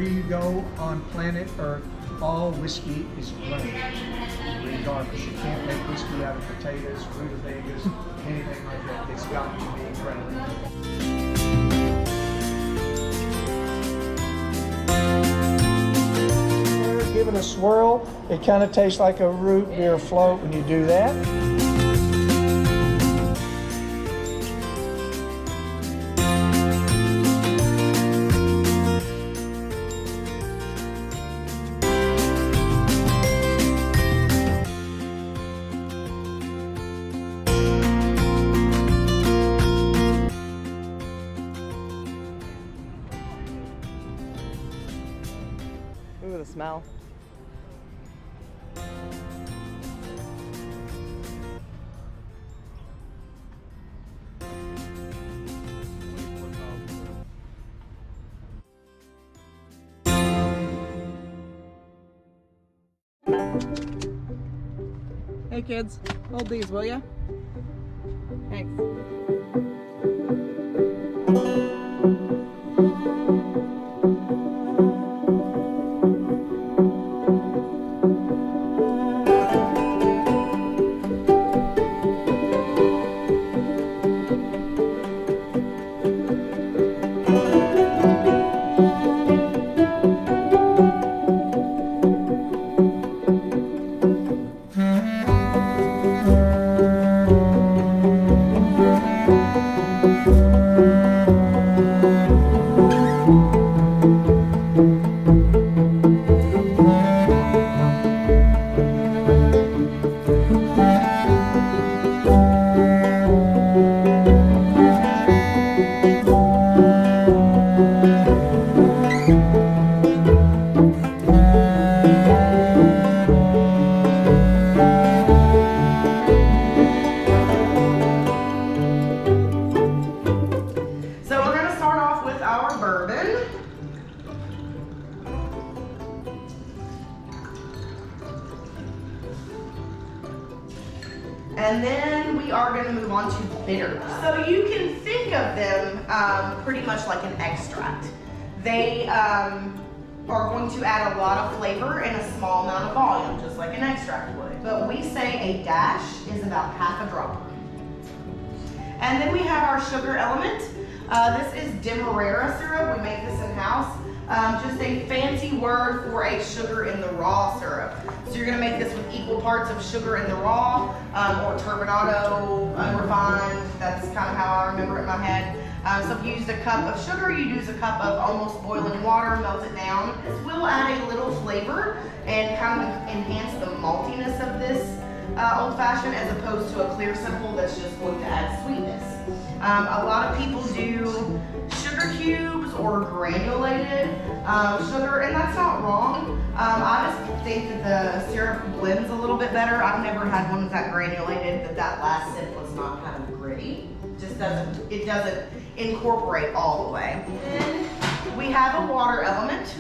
you go on planet Earth, all whiskey is grain, regardless. You can't make whiskey out of potatoes, rutabagas, anything like that. It's got to be grain. Give it a swirl. It kind of tastes like a root beer float when you do that. Ooh, the smell. Hey kids, hold these, will ya? Thanks. And then we are going to move on to bitters. So you can think of them pretty much like an extract. They are going to add a lot of flavor in a small amount of volume, just like an extract would. But we say a dash is about half a drop. And then we have our sugar element. This is Demerara syrup. We make this in-house. Just a fancy word for a sugar in the raw syrup. So you're gonna make this with equal parts of sugar in the raw or turbinado, unrefined. That's kind of how I remember it in my head. So if you used a cup of sugar, you'd use a cup of almost boiling water, melt it down. This will add a little flavor and kind of enhance the maltiness of this old fashioned as opposed to a clear simple that's just going to add sweetness. A lot of people do sugar cubes or granulated sugar, and that's not wrong. I just think that the syrup blends a little bit better. I've never had one that granulated, that last sip was not kind of gritty. It doesn't incorporate all the way. Then we have a water element.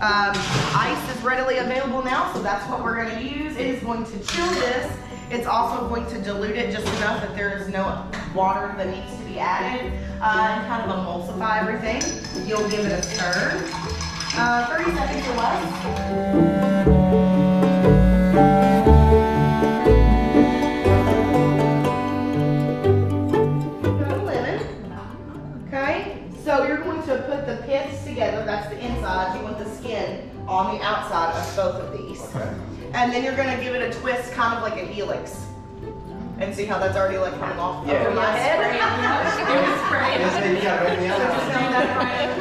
Ice is readily available now, so that's what we're going to use. It is going to chill this. It's also going to dilute it just enough that there is no water that needs to be added and kind of emulsify everything. You'll give it a stir. 30 seconds or less. So you're going to put the pits together, that's the inside, you want the skin on the outside of both of these. Okay. And then you're going to give it a twist kind of like a helix. And see how that's already like coming off over my head? It was sprayed.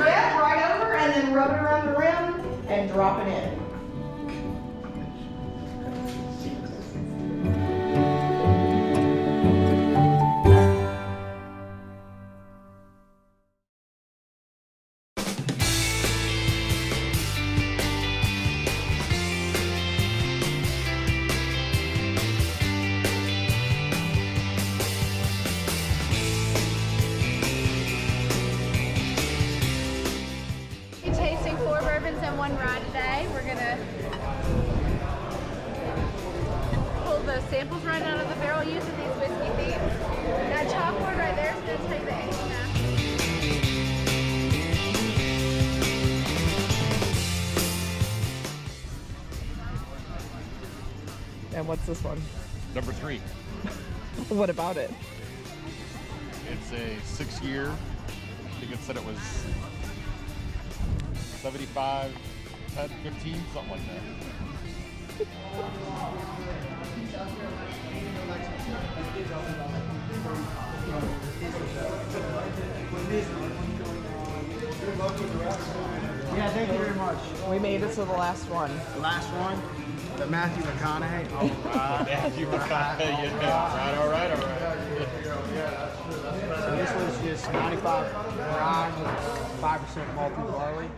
Yeah, right over and then rub it around the rim and drop it in. Tasting 4 bourbons in one ride today. We're gonna pull the samples right out of the barrel using these whiskey feet. That chalkboard right there is gonna tell you the age now. And what's this one? Number 3. What about it? It's a 6-year. I think it said it was 75, 10, 15, something like that. Yeah, thank you very much. We made it to the last one. The last one, the Matthew McConaughey. All right. Yeah, all right. So this was just 95 rye with 5% malted barley.